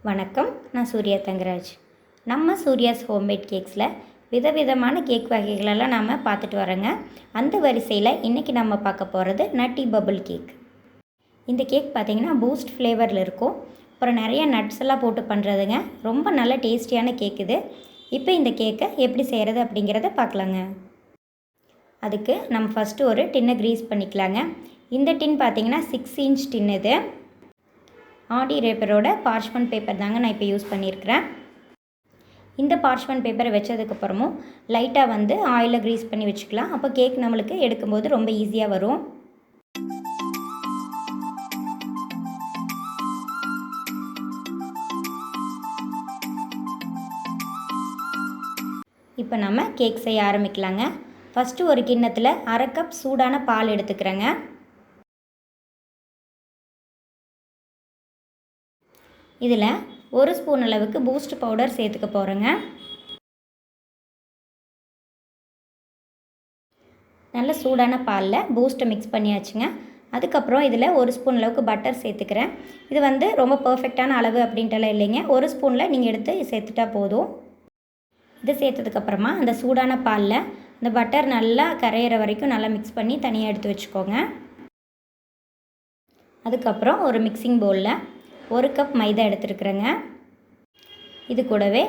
வணக்கம், நான் suryathangaraj. நம்ம சூர்யாஸ் ஹோம்மேட் கேக்ஸில் விதவிதமான கேக் வகைகளெல்லாம் நாம் பார்த்துட்டு வரோங்க. அந்த வரிசையில் இன்றைக்கி நம்ம பார்க்க போகிறது நட்டி பபிள் கேக். இந்த கேக் பார்த்திங்கன்னா பூஸ்ட் ஃப்ளேவரில் இருக்கும். அப்புறம் நிறைய நட்ஸ் எல்லாம் போட்டு பண்ணுறதுங்க. ரொம்ப நல்ல டேஸ்டியான கேக் இது. இப்போ இந்த கேக்கை எப்படி செய்கிறது அப்படிங்கிறத பார்க்கலாங்க. அதுக்கு நம்ம ஃபஸ்ட்டு ஒரு டின்னை க்ரீஸ் பண்ணிக்கலாங்க. இந்த டின் பார்த்திங்கன்னா 6 inch டின் இது. ஆடி ரேப்பரோட பார்ச்மெண்ட் பேப்பர் தாங்க நான் இப்போ யூஸ் பண்ணியிருக்கிறேன். இந்த பார்ச்மெண்ட் பேப்பரை வச்சதுக்கப்புறமும் லைட்டாக ஆயிலில் க்ரீஸ் பண்ணி வச்சுக்கலாம். அப்போ கேக் நம்மளுக்கு எடுக்கும்போது ரொம்ப ஈஸியாக வரும். இப்போ நம்ம கேக் செய்ய ஆரம்பிக்கலாங்க. ஃபஸ்ட்டு ஒரு கிண்ணத்தில் 1/2 கப் சூடான பால் எடுத்துக்கிறேங்க. இதில் 1 ஸ்பூன் அளவுக்கு பூஸ்ட் பவுடர் சேர்த்துக்க போகிறேங்க. நல்ல சூடான பாலில் பூஸ்ட்டை மிக்ஸ் பண்ணியாச்சுங்க. அதுக்கப்புறம் இதில் 1 ஸ்பூன் அளவுக்கு பட்டர் சேர்த்துக்கிறேன். இது ரொம்ப பர்ஃபெக்டான அளவு அப்படின்ட்டுலாம் இல்லைங்க. 1 ஸ்பூனில் நீங்கள் எடுத்து சேர்த்துட்டா போதும். இது சேர்த்ததுக்கப்புறமா அந்த சூடான பாலில் இந்த பட்டர் நல்லா கரையிற வரைக்கும் நல்லா மிக்ஸ் பண்ணி தனியாக எடுத்து வச்சுக்கோங்க. அதுக்கப்புறம் ஒரு மிக்சிங் பவுலில் 1 கப் மைதா எடுத்துருக்குறேங்க. இது கூடவே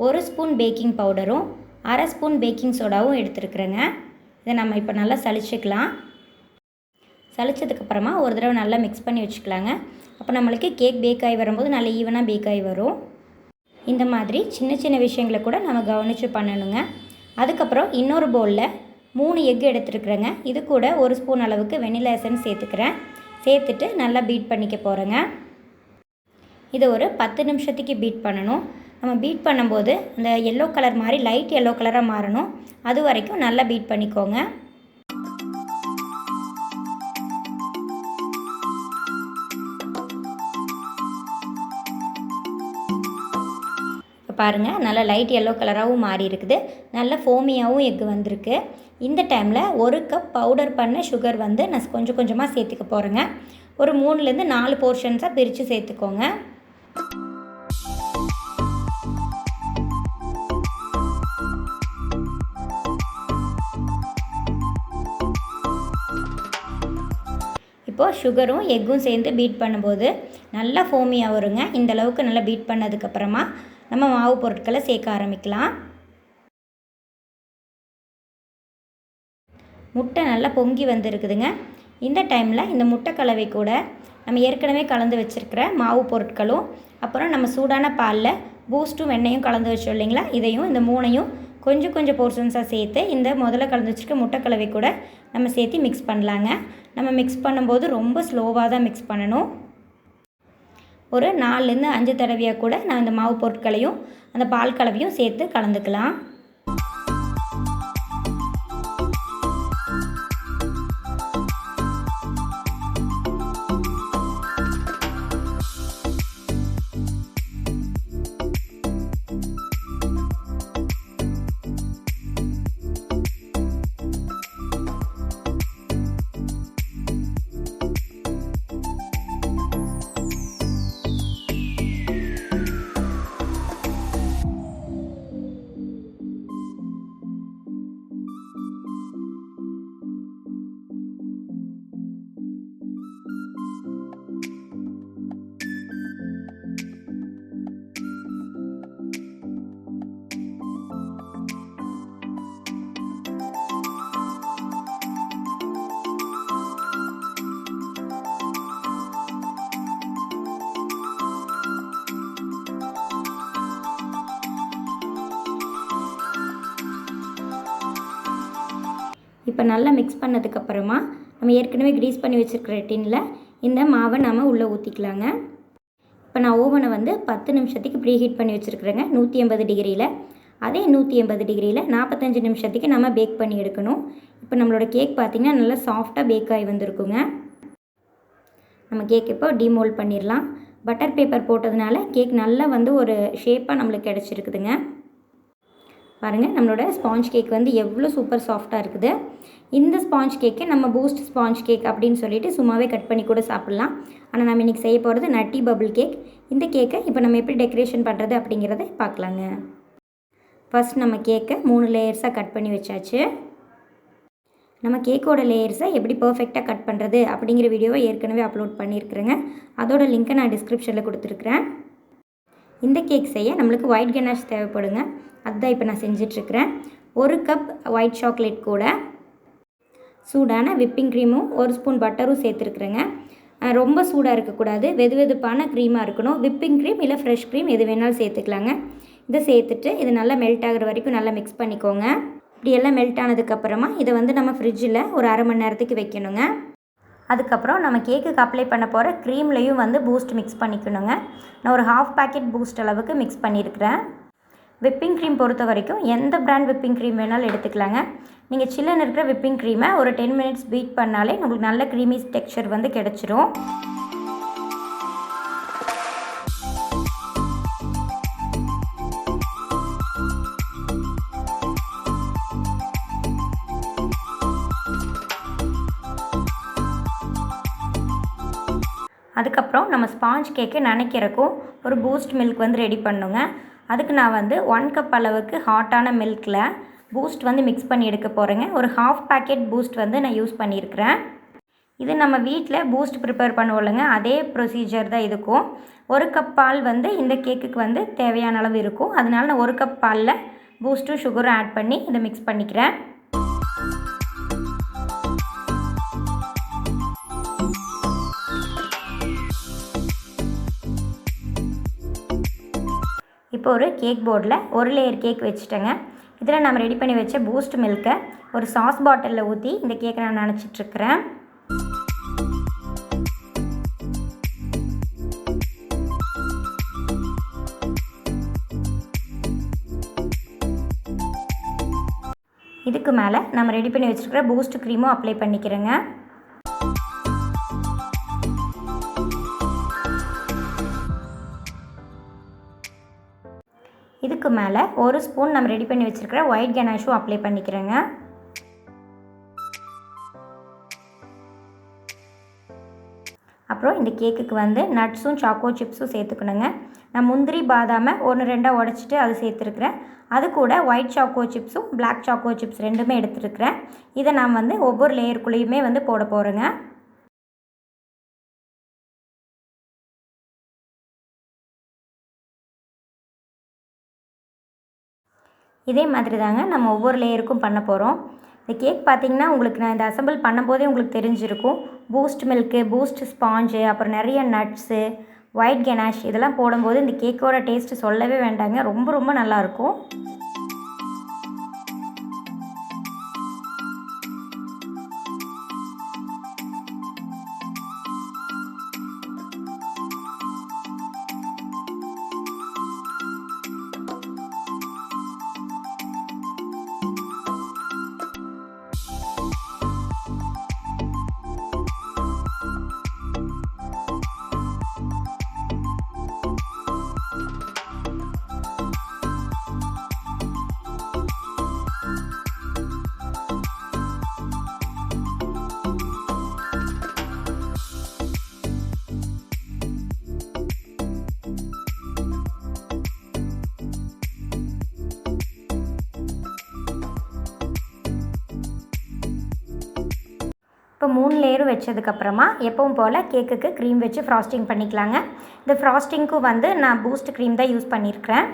1 ஸ்பூன் பேக்கிங் பவுடரும் 1/2 ஸ்பூன் பேக்கிங் சோடாவும் எடுத்துருக்குறேங்க. இதை நம்ம இப்போ நல்லா சளிச்சிக்கலாம். சளிச்சதுக்கப்புறமா ஒரு தடவை நல்லா மிக்ஸ் பண்ணி வச்சுக்கலாங்க. அப்போ நம்மளுக்கு கேக் பேக் ஆகி வரும்போது நல்லா ஈவனாக பேக் ஆகி வரும். இந்த மாதிரி சின்ன சின்ன விஷயங்களை கூட நம்ம கவனித்து பண்ணணுங்க. அதுக்கப்புறம் இன்னொரு பவுலில் 3 எக் எடுத்துருக்குறேங்க. இது கூட 1 ஸ்பூன் அளவுக்கு வெனிலா எசன்ஸ் சேர்த்துக்கிறேன். சேர்த்துட்டு நல்லா பீட் பண்ணிக்க போகிறேங்க. இதை ஒரு 10 நிமிஷத்துக்கு பீட் பண்ணணும். நம்ம பீட் பண்ணும்போது அந்த எல்லோ கலர் மாதிரி லைட் எல்லோ கலராக மாறணும். அது வரைக்கும் நல்லா பீட் பண்ணிக்கோங்க. இப்போ பாருங்கள், நல்லா லைட் எல்லோ கலராகவும் மாறி இருக்குது. நல்ல ஃபோமியாகவும் எக் வந்திருக்கு. இந்த டைமில் 1 கப் பவுடர் பண்ண சுகர் நான் கொஞ்சம் கொஞ்சமாக சேர்த்துக்க போகிறேங்க. ஒரு 3லேருந்து 4 போர்ஷன்ஸாக பிரித்து சேர்த்துக்கோங்க. இப்போது சுகரும் எக்கும் சேர்ந்து பீட் பண்ணும்போது நல்லா ஃபோமியாக வருங்க. இந்த அளவுக்கு நல்லா பீட் பண்ணதுக்கப்புறமா நம்ம மாவு பொருட்களை சேர்க்க ஆரம்பிக்கலாம். முட்டை நல்லா பொங்கி வந்துருக்குதுங்க. இந்த டைமில் இந்த முட்டை கலவை கூட நம்ம ஏற்கனவே கலந்து வச்சுருக்கிற மாவு பொருட்களும் அப்புறம் நம்ம சூடான பாலில் பூஸ்ட்டும் வெண்ணையும் கலந்து வச்சோம் இல்லைங்களா, இதையும் இந்த 3ஐயும் கொஞ்சம் கொஞ்சம் போர்ஷன்ஸாக சேர்த்து இந்த முதல்ல கலந்து வச்சுருக்க முட்டை கலவை கூட நம்ம சேர்த்து மிக்ஸ் பண்ணலாங்க. நம்ம மிக்ஸ் பண்ணும்போது ரொம்ப ஸ்லோவாக தான் மிக்ஸ் பண்ணணும். ஒரு 4லேருந்து 5 தடவையாக கூட நான் இந்த மாவு பொருட்களையும் அந்த பால் கலவையும் சேர்த்து கலந்துக்கலாம். இப்போ நல்லா மிக்ஸ் பண்ணதுக்கப்புறமா நம்ம ஏற்கனவே க்ரீஸ் பண்ணி வச்சுருக்கிற டின்னில் இந்த மாவை நம்ம உள்ளே ஊற்றிக்கலாங்க. இப்போ நான் ஓவனை 10 நிமிஷத்துக்கு ப்ரீ ஹீட் பண்ணி வச்சுருக்குறேங்க 180 டிகிரியில். அதே 180 டிகிரியில் 45 நிமிஷத்துக்கு நம்ம பேக் பண்ணி எடுக்கணும். இப்போ நம்மளோட கேக் பார்த்திங்கன்னா நல்லா சாஃப்டாக பேக் ஆகி வந்திருக்குங்க. நம்ம கேக் இப்போ டிமோல்ட் பண்ணிடலாம். பட்டர் பேப்பர் போட்டதுனால கேக் நல்லா ஒரு ஷேப்பாக நம்மளுக்கு கிடச்சிருக்குதுங்க. பாருங்கள், நம்மளோட ஸ்பாஞ்ச் கேக் எவ்வளோ சூப்பர் சாஃப்டாக இருக்குது. இந்த ஸ்பாஞ்ச் கேக்கை நம்ம பூஸ்ட் ஸ்பாஞ்ச் கேக் அப்படின்னு சொல்லிட்டு சும்மாவே கட் பண்ணி கூட சாப்பிட்லாம். ஆனால் நம்ம இன்றைக்கி செய்ய போகிறது நட்டி பபிள் கேக். இந்த கேக்கை இப்போ நம்ம எப்படி டெக்கரேஷன் பண்ணுறது அப்படிங்கிறத பார்க்கலாங்க. ஃபஸ்ட் நம்ம கேக்கை 3 லேயர்ஸாக கட் பண்ணி வச்சாச்சு. நம்ம கேக்கோட லேயர்ஸை எப்படி பர்ஃபெக்டாக கட் பண்ணுறது அப்படிங்கிற வீடியோவை ஏற்கனவே அப்லோட் பண்ணியிருக்கிறேங்க. அதோட லிங்க்கை நான் டிஸ்கிரிப்ஷனில் கொடுத்துருக்குறேன். இந்த கேக் செய்ய நம்மளுக்கு ஒயிட் கனாஷ் தேவைப்படுங்க. அதுதான் இப்போ நான் செஞ்சிட்ருக்கிறேன். 1 கப் ஒயிட் சாக்லேட் கூட சூடான விப்பிங் க்ரீமும் 1 ஸ்பூன் பட்டரும் சேர்த்துருக்குறேங்க. ரொம்ப சூடாக இருக்கக்கூடாது, வெதுவெதுப்பான க்ரீமாக இருக்கணும். விப்பிங் க்ரீம் இல்லை ஃப்ரெஷ் க்ரீம் எது வேணாலும் சேர்த்துக்கலாங்க. இதை சேர்த்துட்டு இது நல்லா மெல்ட் ஆகிற வரைக்கும் நல்லா மிக்ஸ் பண்ணிக்கோங்க. இப்படி எல்லாம் மெல்ட் ஆனதுக்கப்புறமா இதை வந்து நம்ம ஃப்ரிட்ஜில் ஒரு அரை மணி நேரத்துக்கு வைக்கணுங்க. அதுக்கப்புறம் நம்ம கேக்குக்கு அப்ளை பண்ண போகிற க்ரீம்லேயும் வந்து பூஸ்ட் மிக்ஸ் பண்ணிக்கணுங்க. நான் ஒரு 1/2 பாக்கெட் பூஸ்ட் அளவுக்கு மிக்ஸ் பண்ணியிருக்கிறேன். விப்பிங் க்ரீம் பொறுத்த வரைக்கும் எந்த பிராண்ட் விப்பிங் க்ரீம் வேணாலும் எடுத்துக்கலாங்க. நீங்கள் சில்லுன்னு இருக்கிற விப்பிங் க்ரீமை ஒரு 10 மினிட்ஸ் பீட் பண்ணாலே உங்களுக்கு நல்ல க்ரீமி டெக்ஸ்சர் வந்து கிடச்சிரும். அதுக்கப்புறம் நம்ம ஸ்பாஞ்ச் கேக்கை நனைக்கிறக்கும் ஒரு பூஸ்ட் மில்க் வந்து ரெடி பண்ணுங்க. அதுக்கு நான் வந்து 1 கப் அளவுக்கு ஹாட்டான மில்கில் பூஸ்ட் வந்து மிக்ஸ் பண்ணி எடுக்க போகிறேங்க. ஒரு 1/2 பாக்கெட் பூஸ்ட் வந்து நான் யூஸ் பண்ணியிருக்கிறேன். இது நம்ம வீட்டில் பூஸ்ட் ப்ரிப்பேர் பண்ணுவோம்லங்க, அதே ப்ரொசீஜர் தான் இதுக்கும். 1 கப் பால் வந்து இந்த கேக்குக்கு வந்து தேவையான அளவு இருக்கும். அதனால நான் 1 கப் பாலில் பூஸ்ட்டும் சுகரும் ஆட் பண்ணி இதை மிக்ஸ் பண்ணிக்கிறேன். இப்போ ஒரு கேக் போர்டில் ஒரு லேயர் கேக் வச்சுட்டேங்க. இதில் நம்ம ரெடி பண்ணி வச்ச பூஸ்ட் மில்கை ஒரு சாஸ் பாட்டிலில் ஊற்றி இந்த கேக்கை நான் நனைச்சிட்ருக்கிறேன். இதுக்கு மேலே நம்ம ரெடி பண்ணி வச்சுருக்கிற பூஸ்ட் க்ரீமும் அப்ளை பண்ணிக்கிறேங்க. இதுக்கு மேலே 1 ஸ்பூன் நம்ம ரெடி பண்ணி வச்சுருக்கிற ஒயிட் கனாஷும் அப்ளை பண்ணிக்கிறேங்க. அப்புறம் இந்த கேக்குக்கு வந்து நட்ஸும் சாக்கோ சிப்ஸும் சேர்த்துக்கணுங்க. நான் முந்திரி பாதாமை 1-2 உடச்சிட்டு அது சேர்த்துருக்குறேன். அது கூட ஒயிட் சாக்கோ சிப்ஸும் பிளாக் சாக்கோ சிப்ஸ் 2மே எடுத்துருக்குறேன். இதை நான் வந்து ஒவ்வொரு லேயருக்குள்ளேயுமே வந்து போட போகிறேங்க. இதே மாதிரி தாங்க நம்ம ஒவ்வொரு லேயருக்கும் பண்ண போகிறோம். இந்த கேக் பார்த்திங்கன்னா உங்களுக்கு நான் இந்த அசம்பிள் பண்ணும்போதே உங்களுக்கு தெரிஞ்சிருக்கும். பூஸ்ட் மில்க்கு, பூஸ்ட் ஸ்பாஞ்சு, அப்புறம் நிறைய நட்ஸு, ஒயிட் கனாஷ் இதெல்லாம் போடும்போது இந்த கேக்கோட டேஸ்ட்டு சொல்லவே வேண்டாங்க, ரொம்ப ரொம்ப நல்லாயிருக்கும். இப்போ 3 லேயரும் வச்சதுக்கப்புறமா எப்பவும் போல் கேக்குக்கு க்ரீம் வச்சு ஃப்ராஸ்டிங் பண்ணிக்கலாங்க. இந்த ஃப்ராஸ்டிங்க்கும் வந்து நான் பூஸ்ட் க்ரீம் தான் யூஸ் பண்ணியிருக்கிறேன்.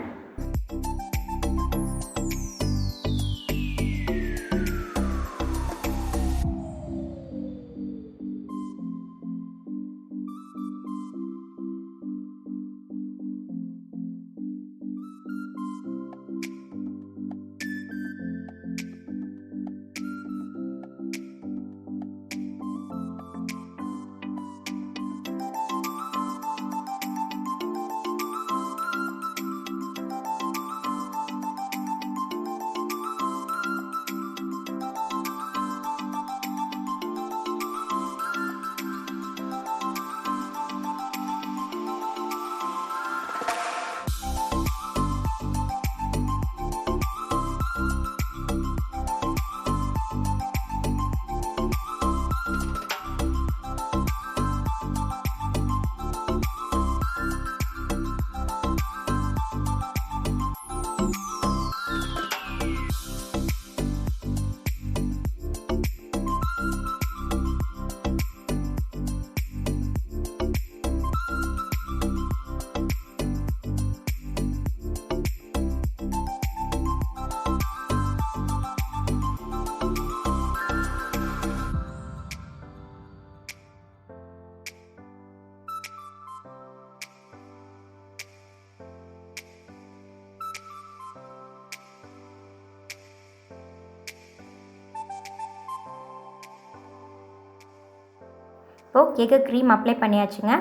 இப்போது கேக்கு க்ரீம் அப்ளை பண்ணியாச்சுங்க.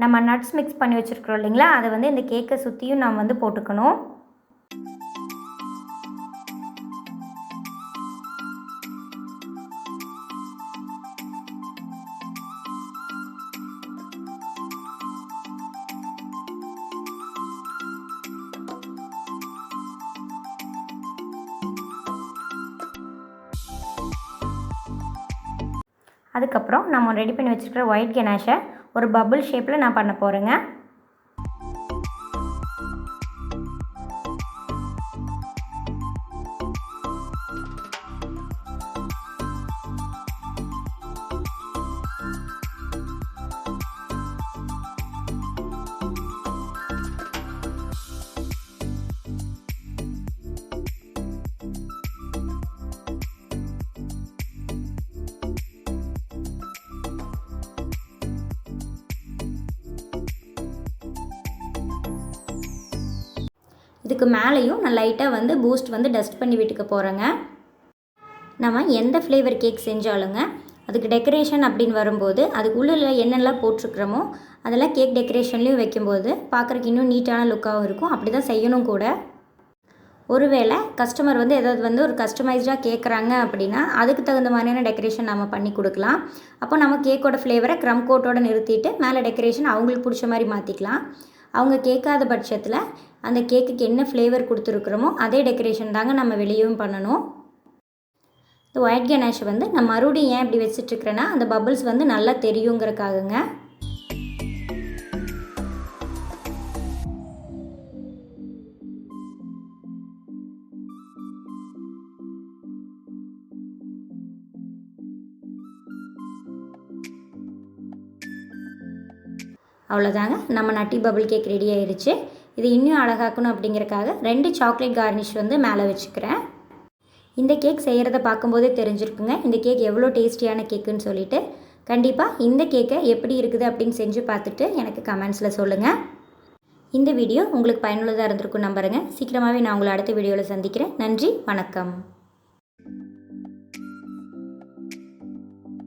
நம்ம நட்ஸ் மிக்ஸ் பண்ணி வச்சுருக்கிறோம் இல்லைங்களா, அதை வந்து இந்த கேக்கை சுற்றியும் நாம் வந்து போட்டுக்கணும். அதுக்கப்புறம் நம்ம ரெடி பண்ணி வச்சுருக்கிற ஒயிட் கனாஷை ஒரு பபுள் ஷேப்பில் நான் பண்ண போகிறேங்க. இதுக்கு மேலேயும் நான் லைட்டாக வந்து பூஸ்ட் வந்து டஸ்ட் பண்ணி விட்டுக்க போகிறேங்க. நம்ம எந்த ஃப்ளேவர் கேக் செஞ்சாலுங்க அதுக்கு டெக்கரேஷன் அப்படின்னு வரும்போது அதுக்குள்ளே என்னெல்லாம் போட்டிருக்கிறோமோ அதெல்லாம் கேக் டெக்கரேஷன்லேயும் வைக்கும்போது பார்க்குறக்கு இன்னும் நீட்டான லுக்காகவும் இருக்கும். அப்படி தான் செய்யணும் கூட. ஒருவேளை கஸ்டமர் வந்து ஏதாவது வந்து ஒரு கஸ்டமைஸ்டாக கேட்குறாங்க அப்படின்னா அதுக்கு தகுந்த மாதிரியான டெக்கரேஷன் நம்ம பண்ணி கொடுக்கலாம். அப்போ நம்ம கேக்கோட ஃப்ளேவரை க்ரம் கோட்டோடு நிறுத்திட்டு மேலே டெக்கரேஷன் அவங்களுக்கு பிடிச்ச மாதிரி மாற்றிக்கலாம். அவங்க கேட்காத பட்சத்தில் அந்த கேக்குக்கு என்ன ஃப்ளேவர் கொடுத்துருக்குறோமோ அதே டெக்கரேஷன் தாங்க நம்ம வெளியவும் பண்ணணும். இந்த ஒயிட் கனாஷை வந்து நான் மறுபடியும் ஏன் இப்படி வச்சிட்ருக்கிறேன்னா அந்த பபிள்ஸ் வந்து நல்லா தெரியுங்கிறக்காகங்க. அவ்வளோதாங்க, நம்ம நட்டி பபிள் கேக் ரெடி ஆயிடுச்சு. இது இன்னும் அழகாக்கணும் அப்படிங்கிறக்காக 2 சாக்லேட் கார்னிஷ் வந்து மேலே வச்சுக்கிறேன். இந்த கேக் செய்கிறத பார்க்கும்போதே தெரிஞ்சிருக்குங்க இந்த கேக் எவ்வளோ டேஸ்டியான கேக்குன்னு சொல்லிட்டு. கண்டிப்பாக இந்த கேக்கை எப்படி இருக்குது அப்படின்னு செஞ்சு பார்த்துட்டு எனக்கு கமெண்ட்ஸில் சொல்லுங்கள். இந்த வீடியோ உங்களுக்கு பயனுள்ளதாக இருந்திருக்கும் நம்புறேங்க. சீக்கிரமாகவே நான் உங்களை அடுத்த வீடியோவில் சந்திக்கிறேன். நன்றி, வணக்கம்.